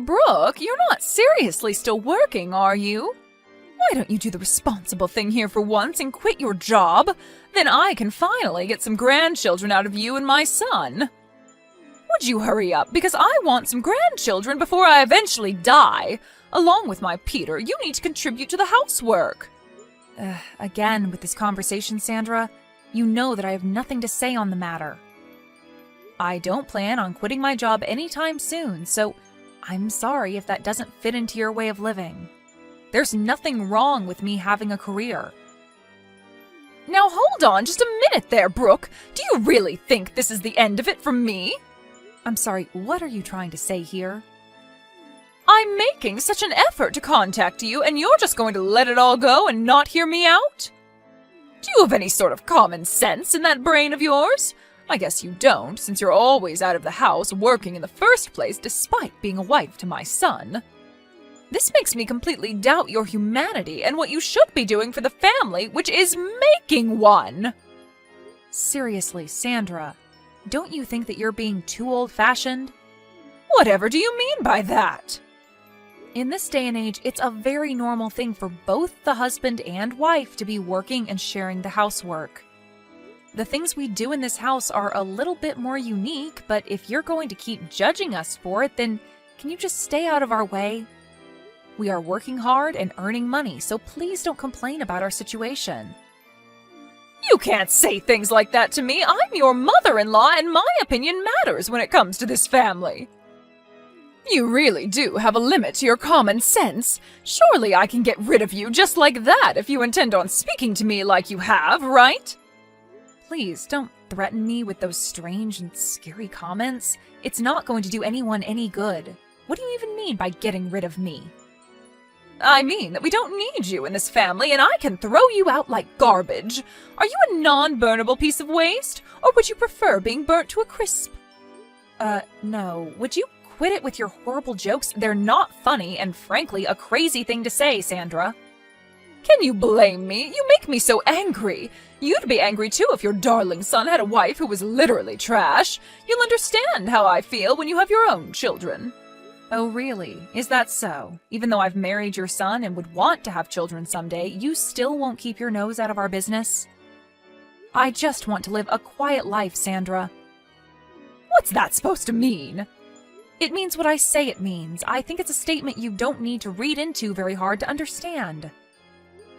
Brooke, you're not seriously still working, are you? Why don't you do the responsible thing here for once and quit your job? Then I can finally get some grandchildren out of you and my son. Would you hurry up, because I want some grandchildren before I eventually die. Along with my Peter, you need to contribute to the housework. Again, with this conversation, Sandra, you know that I have nothing to say on the matter. I don't plan on quitting my job anytime soon, so I'm sorry if that doesn't fit into your way of living. There's nothing wrong with me having a career. Now hold on just a minute there, Brooke. Do you really think this is the end of it for me? I'm sorry, what are you trying to say here? I'm making such an effort to contact you, and you're just going to let it all go and not hear me out? Do you have any sort of common sense in that brain of yours? I guess you don't, since you're always out of the house working in the first place despite being a wife to my son. This makes me completely doubt your humanity and what you should be doing for the family, which is making one. Seriously, Sandra, don't you think that you're being too old-fashioned? Whatever do you mean by that? In this day and age, it's a very normal thing for both the husband and wife to be working and sharing the housework. The things we do in this house are a little bit more unique, but if you're going to keep judging us for it, then can you just stay out of our way? We are working hard and earning money, so please don't complain about our situation. You can't say things like that to me. I'm your mother-in-law, and my opinion matters when it comes to this family. You really do have a limit to your common sense. Surely I can get rid of you just like that if you intend on speaking to me like you have, right? Please don't threaten me with those strange and scary comments. It's not going to do anyone any good. What do you even mean by getting rid of me? I mean that we don't need you in this family, and I can throw you out like garbage. Are you a non-burnable piece of waste, or would you prefer being burnt to a crisp? No. Would you quit it with your horrible jokes? They're not funny, and frankly, a crazy thing to say, Sandra. Can you blame me? You make me so angry. You'd be angry too if your darling son had a wife who was literally trash. You'll understand how I feel when you have your own children. Oh, really? Is that so? Even though I've married your son and would want to have children someday, you still won't keep your nose out of our business? I just want to live a quiet life, Sandra. What's that supposed to mean? It means what I say it means. I think it's a statement you don't need to read into very hard to understand.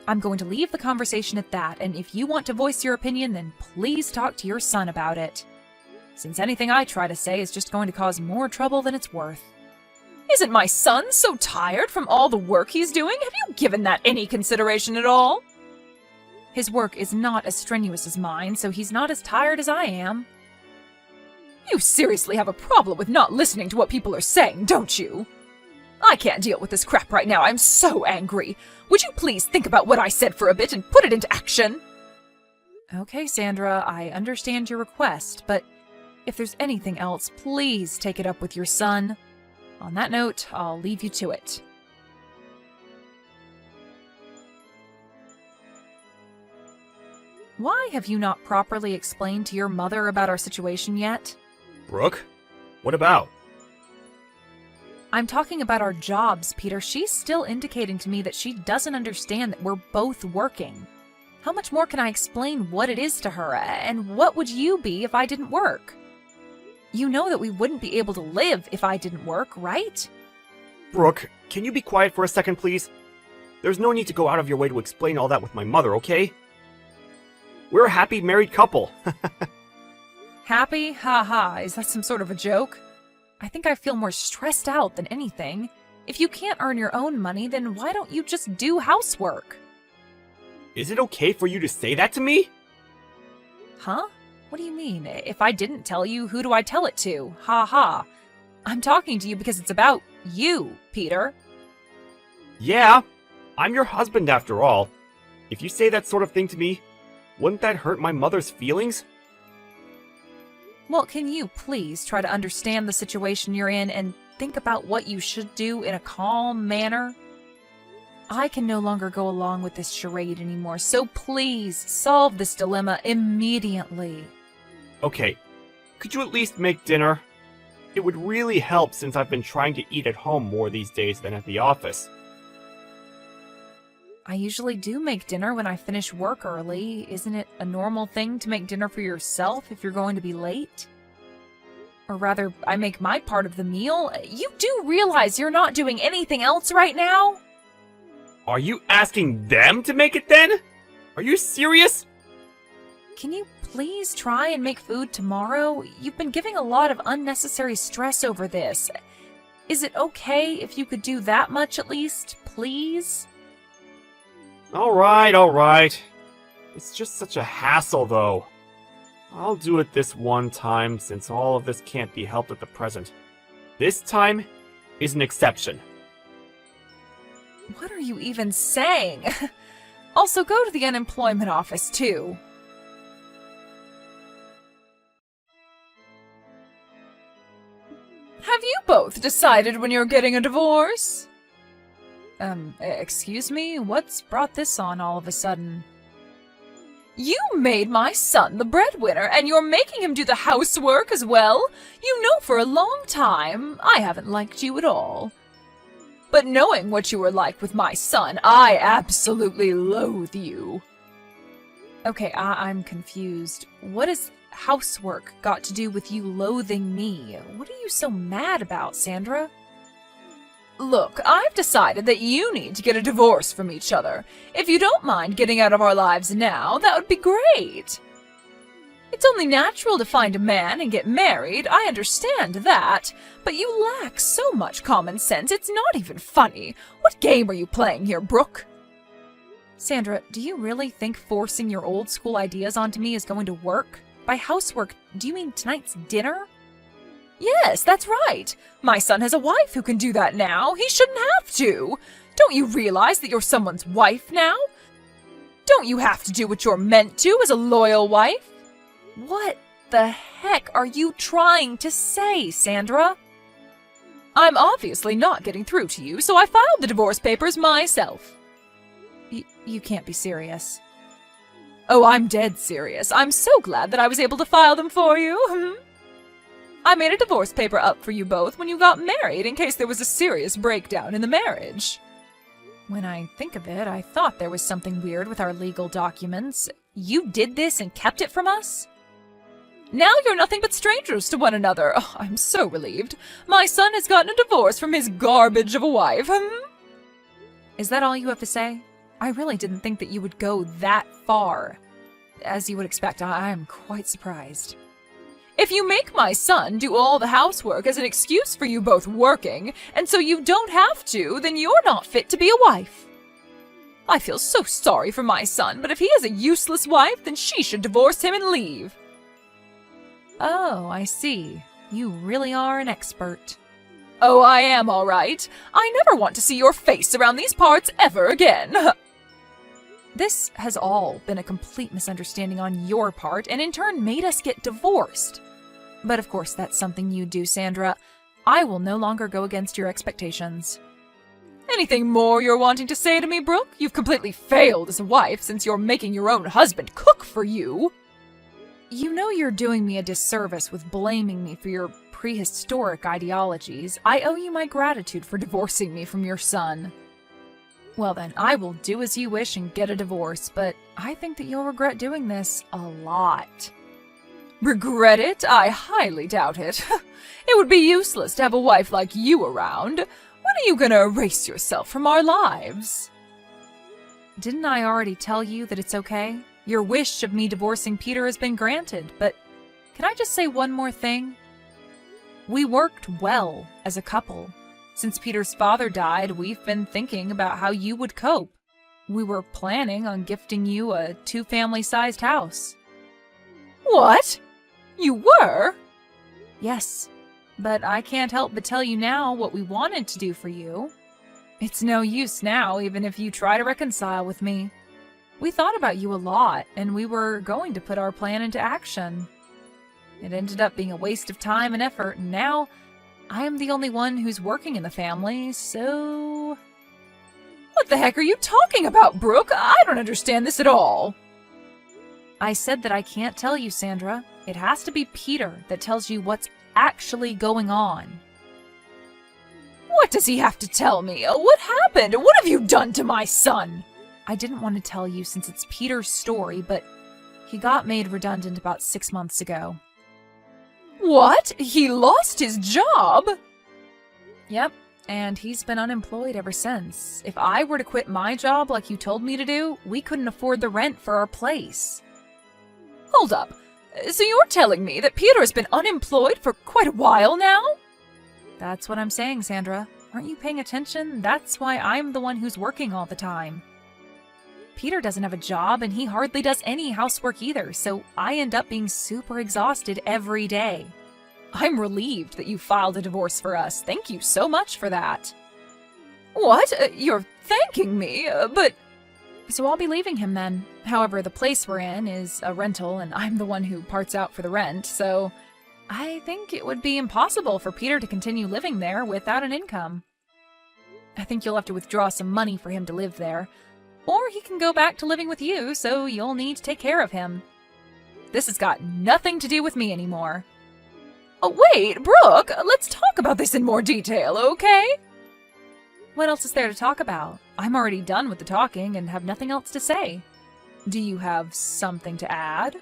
I'm going to leave the conversation at that, and if you want to voice your opinion, then please talk to your son about it. Since anything I try to say is just going to cause more trouble than it's worth. Isn't my son so tired from all the work he's doing? Have you given that any consideration at all? His work is not as strenuous as mine, so he's not as tired as I am. You seriously have a problem with not listening to what people are saying, don't you? I can't deal with this crap right now. I'm so angry. Would you please think about what I said for a bit and put it into action? Okay, Sandra, I understand your request, but if there's anything else, please take it up with your son. On that note, I'll leave you to it. Why have you not properly explained to your mother about our situation yet? Brooke? What about? I'm talking about our jobs, Peter. She's still indicating to me that she doesn't understand that we're both working. How much more can I explain what it is to her, and what would you be if I didn't work? You know that we wouldn't be able to live if I didn't work, right? Brooke, can you be quiet for a second, please? There's no need to go out of your way to explain all that with my mother, okay? We're a happy married couple. Happy? Ha ha. Is that some sort of a joke? I think I feel more stressed out than anything. If you can't earn your own money, then why don't you just do housework? Is it okay for you to say that to me? Huh? What do you mean? If I didn't tell you, who do I tell it to? Ha ha. I'm talking to you because it's about you, Peter. Yeah, I'm your husband after all. If you say that sort of thing to me, wouldn't that hurt my mother's feelings? Well, can you please try to understand the situation you're in and think about what you should do in a calm manner? I can no longer go along with this charade anymore, so please solve this dilemma immediately. Okay, could you at least make dinner? It would really help since I've been trying to eat at home more these days than at the office. I usually do make dinner when I finish work early. Isn't it a normal thing to make dinner for yourself if you're going to be late? Or rather, I make my part of the meal. You do realize you're not doing anything else right now? Are you asking them to make it then? Are you serious? Can you please try and make food tomorrow? You've been giving a lot of unnecessary stress over this. Is it okay if you could do that much at least, please? Alright. It's just such a hassle, though. I'll do it this one time, since all of this can't be helped at the present. This time is an exception. What are you even saying? Also, go to the unemployment office, too. Have you both decided when you're getting a divorce? Excuse me? What's brought this on all of a sudden? You made my son the breadwinner, and you're making him do the housework as well? You know for a long time I haven't liked you at all. But knowing what you were like with my son, I absolutely loathe you. Okay, I'm confused. What has housework got to do with you loathing me? What are you so mad about, Sandra? Look, I've decided that you need to get a divorce from each other. If you don't mind getting out of our lives now, that would be great. It's only natural to find a man and get married, I understand that. But you lack so much common sense, it's not even funny. What game are you playing here, Brooke? Sandra, do you really think forcing your old school ideas onto me is going to work? By housework, do you mean tonight's dinner? Yes, that's right. My son has a wife who can do that now. He shouldn't have to. Don't you realize that you're someone's wife now? Don't you have to do what you're meant to as a loyal wife? What the heck are you trying to say, Sandra? I'm obviously not getting through to you, so I filed the divorce papers myself. You can't be serious. Oh, I'm dead serious. I'm so glad that I was able to file them for you. I made a divorce paper up for you both when you got married in case there was a serious breakdown in the marriage. When I think of it, I thought there was something weird with our legal documents. You did this and kept it from us? Now you're nothing but strangers to one another. Oh, I'm so relieved. My son has gotten a divorce from his garbage of a wife. Is that all you have to say? I really didn't think that you would go that far. As you would expect, I'm quite surprised. If you make my son do all the housework as an excuse for you both working, and so you don't have to, then you're not fit to be a wife. I feel so sorry for my son, but if he has a useless wife, then she should divorce him and leave. Oh, I see. You really are an expert. Oh, I am all right. I never want to see your face around these parts ever again. This has all been a complete misunderstanding on your part, and in turn made us get divorced. But of course, that's something you do, Sandra. I will no longer go against your expectations. Anything more you're wanting to say to me, Brooke? You've completely failed as a wife since you're making your own husband cook for you. You know you're doing me a disservice with blaming me for your prehistoric ideologies. I owe you my gratitude for divorcing me from your son. Well then, I will do as you wish and get a divorce, but I think that you'll regret doing this a lot. Regret it? I highly doubt it. It would be useless to have a wife like you around. When are you gonna erase yourself from our lives? Didn't I already tell you that it's okay? Your wish of me divorcing Peter has been granted, but can I just say one more thing? We worked well as a couple. Since Peter's father died, we've been thinking about how you would cope. We were planning on gifting you a 2-family-sized house. What? You were? Yes, but I can't help but tell you now what we wanted to do for you. It's no use now, even if you try to reconcile with me. We thought about you a lot, and we were going to put our plan into action. It ended up being a waste of time and effort, and now I am the only one who's working in the family, so... What the heck are you talking about, Brooke? I don't understand this at all. I said that I can't tell you, Sandra. It has to be Peter that tells you what's actually going on. What does he have to tell me? What happened? What have you done to my son? I didn't want to tell you since it's Peter's story, but he got made redundant about 6 months ago. What? He lost his job? Yep, and he's been unemployed ever since. If I were to quit my job like you told me to do, we couldn't afford the rent for our place. Hold up. So you're telling me that Peter has been unemployed for quite a while now? That's what I'm saying, Sandra. Aren't you paying attention? That's why I'm the one who's working all the time. Peter doesn't have a job, and he hardly does any housework either, so I end up being super exhausted every day. I'm relieved that you filed a divorce for us. Thank you so much for that. What? You're thanking me? But... So I'll be leaving him then. However, the place we're in is a rental, and I'm the one who parts out for the rent, so I think it would be impossible for Peter to continue living there without an income. I think you'll have to withdraw some money for him to live there. Or he can go back to living with you, so you'll need to take care of him. This has got nothing to do with me anymore. Oh, wait, Brooke, let's talk about this in more detail, okay? What else is there to talk about? I'm already done with the talking and have nothing else to say. Do you have something to add?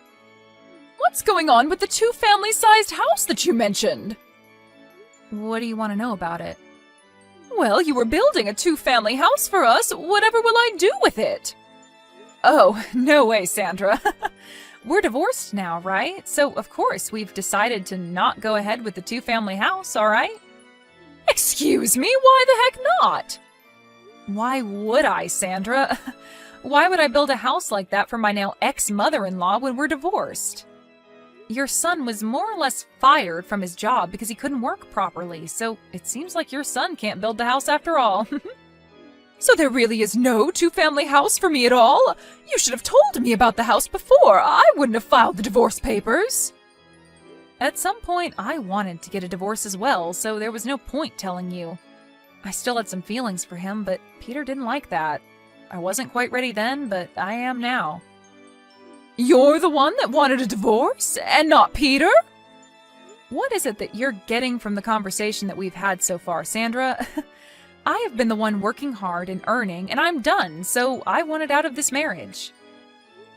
What's going on with the 2-family-sized house that you mentioned? What do you want to know about it? Well, you were building a 2-family house for us. Whatever will I do with it? Oh, no way, Sandra. We're divorced now, right? So, of course, we've decided to not go ahead with the 2-family house, all right? Excuse me? Why the heck not? Why would I, Sandra? Why would I build a house like that for my now ex-mother-in-law when we're divorced? Your son was more or less fired from his job because he couldn't work properly, so it seems like your son can't build the house after all. So there really is no 2-family house for me at all? You should have told me about the house before. I wouldn't have filed the divorce papers. At some point, I wanted to get a divorce as well, so there was no point telling you. I still had some feelings for him, but Peter didn't like that. I wasn't quite ready then, but I am now. You're the one that wanted a divorce, and not Peter? What is it that you're getting from the conversation that we've had so far, Sandra? I have been the one working hard and earning, and I'm done, so I wanted out of this marriage.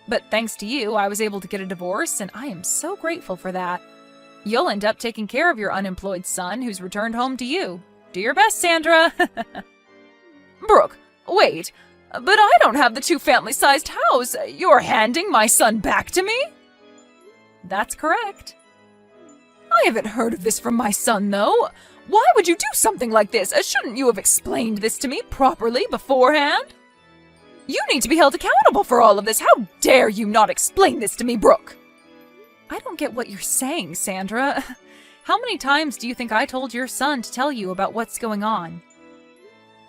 But thanks to you, I was able to get a divorce, and I am so grateful for that. You'll end up taking care of your unemployed son who's returned home to you. Do your best, Sandra. Brooke, wait. But I don't have the 2-family-sized house. You're handing my son back to me? That's correct. I haven't heard of this from my son, though. Why would you do something like this? Shouldn't you have explained this to me properly beforehand? You need to be held accountable for all of this. How dare you not explain this to me, Brooke? I don't get what you're saying, Sandra. How many times do you think I told your son to tell you about what's going on?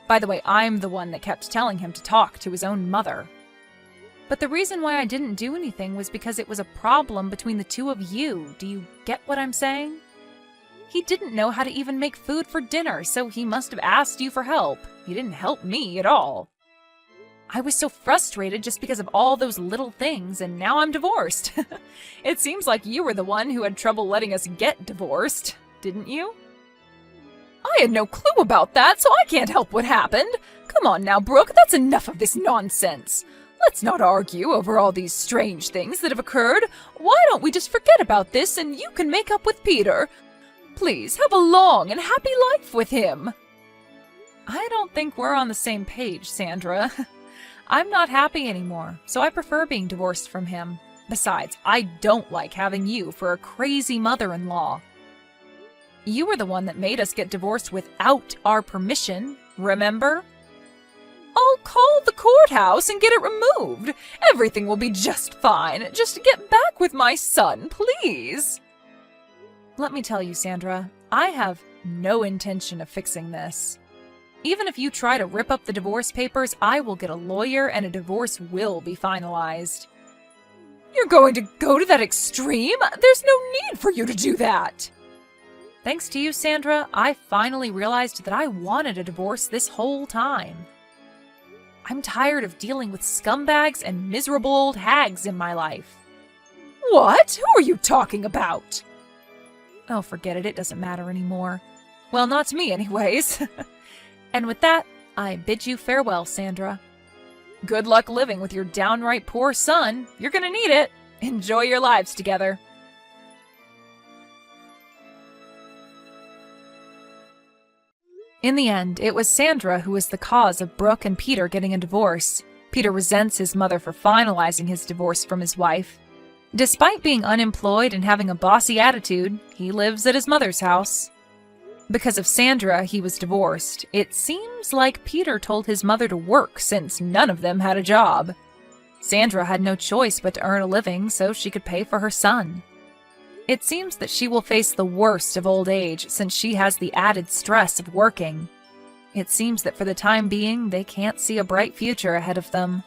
By the way, I'm the one that kept telling him to talk to his own mother. But the reason why I didn't do anything was because it was a problem between the two of you. Do you get what I'm saying? He didn't know how to even make food for dinner, so he must have asked you for help. He didn't help me at all. I was so frustrated just because of all those little things, and now I'm divorced. It seems like you were the one who had trouble letting us get divorced, didn't you? I had no clue about that, so I can't help what happened. Come on now, Brooke, that's enough of this nonsense. Let's not argue over all these strange things that have occurred. Why don't we just forget about this and you can make up with Peter? Please, have a long and happy life with him. I don't think we're on the same page, Sandra. I'm not happy anymore, so I prefer being divorced from him. Besides, I don't like having you for a crazy mother-in-law. You were the one that made us get divorced without our permission, remember? I'll call the courthouse and get it removed. Everything will be just fine. Just get back with my son, please. Let me tell you, Sandra, I have no intention of fixing this. Even if you try to rip up the divorce papers, I will get a lawyer and a divorce will be finalized. You're going to go to that extreme? There's no need for you to do that. Thanks to you, Sandra, I finally realized that I wanted a divorce this whole time. I'm tired of dealing with scumbags and miserable old hags in my life. What? Who are you talking about? Oh, forget it. It doesn't matter anymore. Well, not to me, anyways. And with that, I bid you farewell, Sandra. Good luck living with your downright poor son. You're gonna need it. Enjoy your lives together. In the end, it was Sandra who was the cause of Brooke and Peter getting a divorce. Peter resents his mother for finalizing his divorce from his wife. Despite being unemployed and having a bossy attitude, he lives at his mother's house. Because of Sandra, he was divorced. It seems like Peter told his mother to work since none of them had a job. Sandra had no choice but to earn a living so she could pay for her son. It seems that she will face the worst of old age since she has the added stress of working. It seems that for the time being, they can't see a bright future ahead of them.